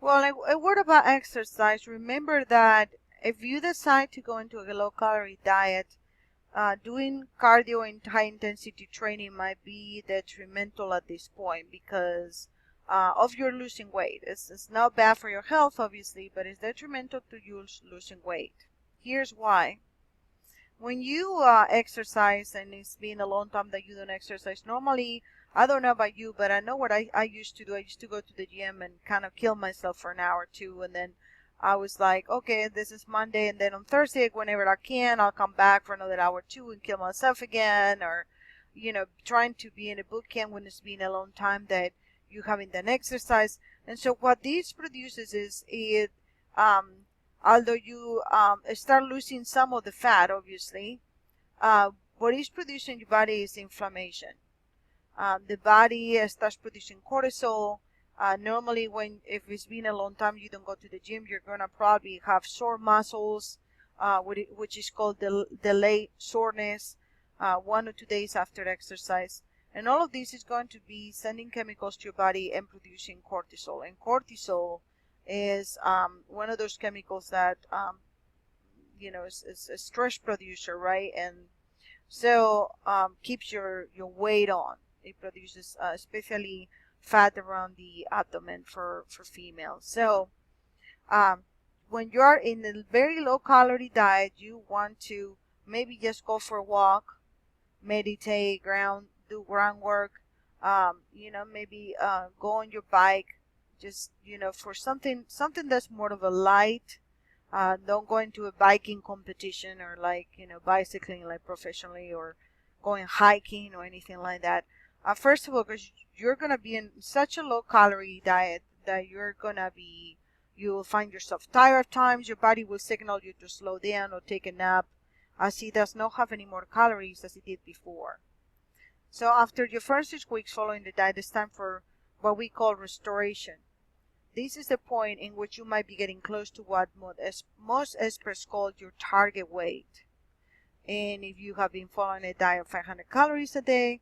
Well, a word about exercise. Remember that if you decide to go into a low-calorie diet, doing cardio and high-intensity training might be detrimental at this point because of your losing weight. It's not bad for your health, obviously, but it's detrimental to you losing weight. Here's why. When you exercise, and it's been a long time that you don't exercise, normally, I don't know about you, but I know what I used to do. I used to go to the gym and kind of kill myself for an hour or two, and then I was like, okay, this is Monday, and then on Thursday, whenever I can, I'll come back for another hour or two and kill myself again, or, trying to be in a boot camp when it's been a long time that you haven't done exercise. And so what this produces is it although you start losing some of the fat, obviously, what is produced in your body is inflammation. The body starts producing cortisol. Normally, if it's been a long time you don't go to the gym, you're gonna probably have sore muscles, which is called delayed soreness, 1 or 2 days after exercise. And all of this is going to be sending chemicals to your body and producing cortisol. And cortisol is one of those chemicals that is a stress producer, right? And so keeps your weight on. It produces especially fat around the abdomen for females. So when you're in a very low calorie diet, you want to maybe just go for a walk, meditate, do groundwork, maybe go on your bike, just for something that's more of a light. Don't go into a biking competition or bicycling like professionally, or going hiking or anything like that. First of all, because you're gonna be in such a low calorie diet that you'll find yourself tired at times. Your body will signal you to slow down or take a nap, as it does not have any more calories as it did before. So after your first 6 weeks following the diet, it's time for what we call restoration. This is the point in which you might be getting close to what most experts call your target weight. And if you have been following a diet of 500 calories a day,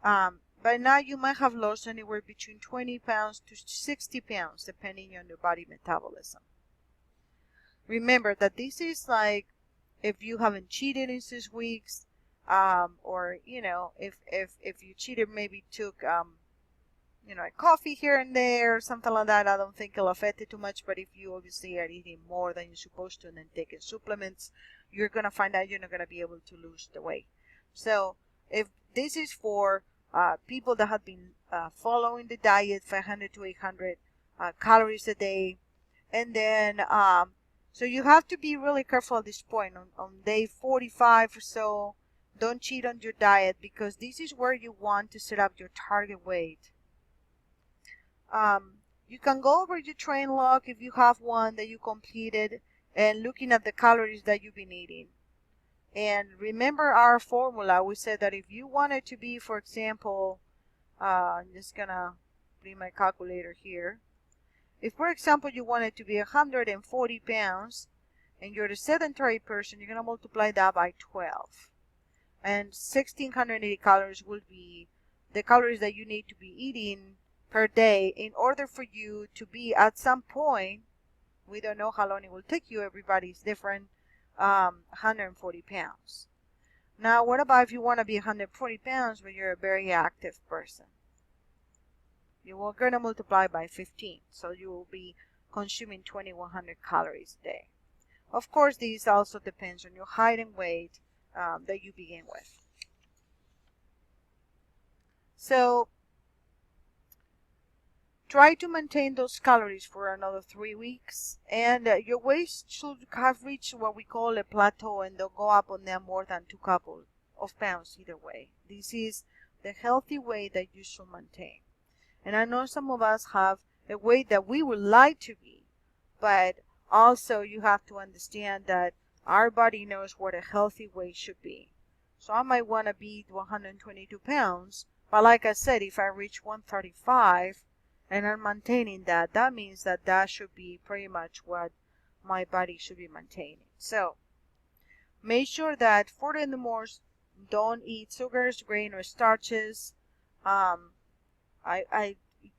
by now you might have lost anywhere between 20 pounds to 60 pounds, depending on your body metabolism. Remember that this is like if you haven't cheated in 6 weeks, or if you cheated, maybe took a coffee here and there, something like that. I don't think it'll affect it too much. But if you obviously are eating more than you're supposed to and then taking supplements, you're gonna find out you're not gonna be able to lose the weight. So if this is for people that have been following the diet, 500 to 800 calories a day, and then so you have to be really careful at this point. On day 45 or so, don't cheat on your diet, because this is where you want to set up your target weight. You can go over your train log if you have one that you completed, and looking at the calories that you've been eating. And remember our formula. We said that if you wanted to be, for example, I'm just gonna bring my calculator here. If, for example, you wanted to be 140 pounds and you're a sedentary person, you're gonna multiply that by 12. And 1680 calories will be the calories that you need to be eating per day in order for you to be at some point, we don't know how long it will take you, everybody's different, 140 pounds. Now, what about if you want to be 140 pounds but you're a very active person? You are going to multiply by 15, so you will be consuming 2100 calories a day. Of course, this also depends on your height and weight that you begin with. So try to maintain those calories for another 3 weeks, and your weight should have reached what we call a plateau, and they'll go up on them more than 2 couple of pounds either way. This is the healthy weight that you should maintain. And I know some of us have a weight that we would like to be, but also you have to understand that our body knows what a healthy weight should be. So I might want to be 122 pounds, but like I said, if I reach 135 and I'm maintaining that, that means that that should be pretty much what my body should be maintaining. So make sure that furthermore, don't eat sugars, grain, or starches.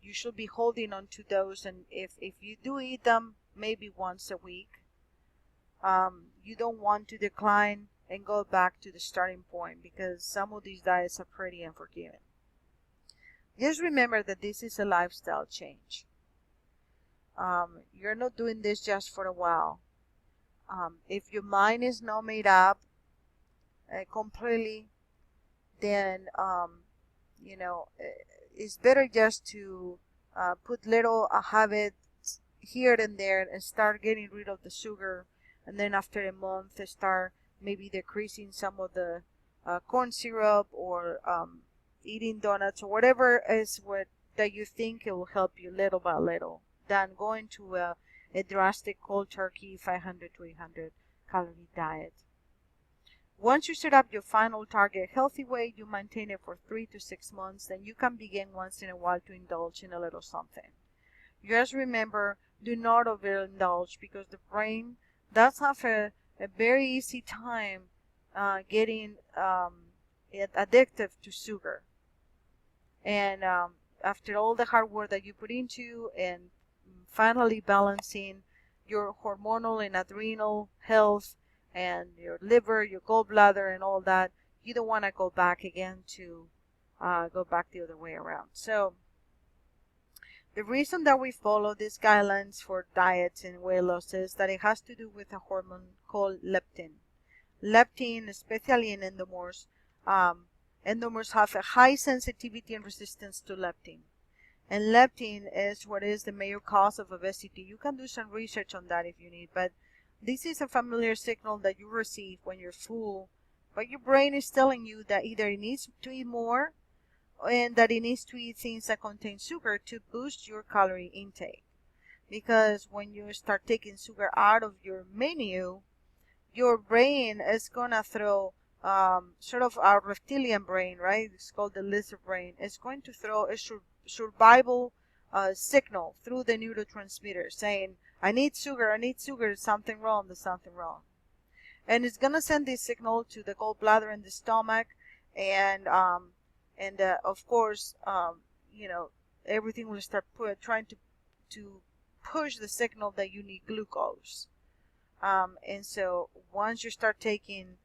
you should be holding on to those, and if you do eat them maybe once a week, you don't want to decline and go back to the starting point, because some of these diets are pretty unforgiving. Just remember that this is a lifestyle change. You're not doing this just for a while. If your mind is not made up completely, then it's better just to put little habits here and there and start getting rid of the sugar, and then after a month start maybe decreasing some of the corn syrup, or eating donuts, or whatever is that you think it will help you little by little, than going to a drastic cold turkey 500 to 800 calorie diet. Once you set up your final target healthy weight, you maintain it for 3 to 6 months, then you can begin once in a while to indulge in a little something. Just remember, do not overindulge, because the brain does have a very easy time getting addictive to sugar. And after all the hard work that you put into, and finally balancing your hormonal and adrenal health, and your liver, your gallbladder, and all that, you don't want to go back again to go back the other way around. So the reason that we follow these guidelines for diets and weight loss is that it has to do with a hormone called leptin. Leptin, especially in endomorphs, endomorphs have a high sensitivity and resistance to leptin. And leptin is what is the major cause of obesity. You can do some research on that if you need, but this is a familiar signal that you receive when you're full, but your brain is telling you that either it needs to eat more, and that it needs to eat things that contain sugar to boost your calorie intake. Because when you start taking sugar out of your menu, your brain is going to throw sort of our reptilian brain, right? It's called the lizard brain. It's going to throw a survival signal through the neurotransmitter saying, I need sugar, there's something wrong, And it's going to send this signal to the gallbladder and the stomach, and of course, everything will start trying to push the signal that you need glucose. And so once you start taking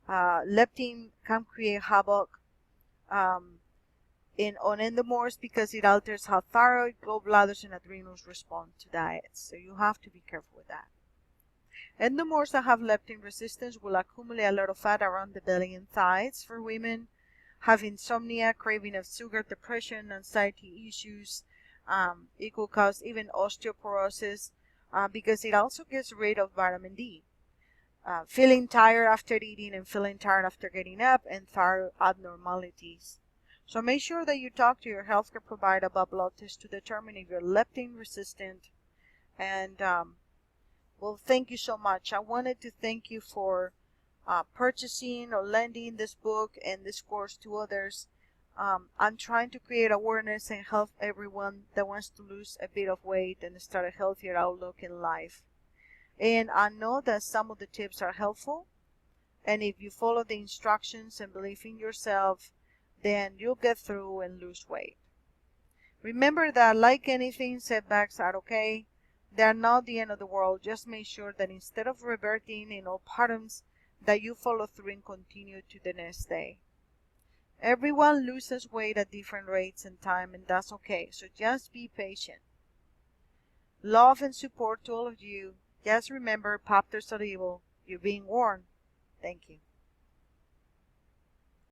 leptin, can create havoc on endomorphs, because it alters how thyroid, gallbladders, and adrenals respond to diets. So you have to be careful with that. Endomorphs that have leptin resistance will accumulate a lot of fat around the belly and thighs for women, have insomnia, craving of sugar, depression, anxiety issues. It could cause even osteoporosis, because it also gets rid of vitamin D. Feeling tired after eating and feeling tired after getting up, and thyroid abnormalities. So make sure that you talk to your healthcare provider about blood tests to determine if you're leptin resistant. And well, thank you so much. I wanted to thank you for purchasing or lending this book and this course to others. I'm trying to create awareness and help everyone that wants to lose a bit of weight and start a healthier outlook in life. And I know that some of the tips are helpful, and if you follow the instructions and believe in yourself, then you'll get through and lose weight. Remember that, like anything, setbacks are okay. They are not the end of the world. Just make sure that instead of reverting in old patterns, that you follow through and continue to the next day. Everyone loses weight at different rates and time, and that's okay. So just be patient. Love and support to all of you. Just remember, pop there's not evil. You're being warned. Thank you.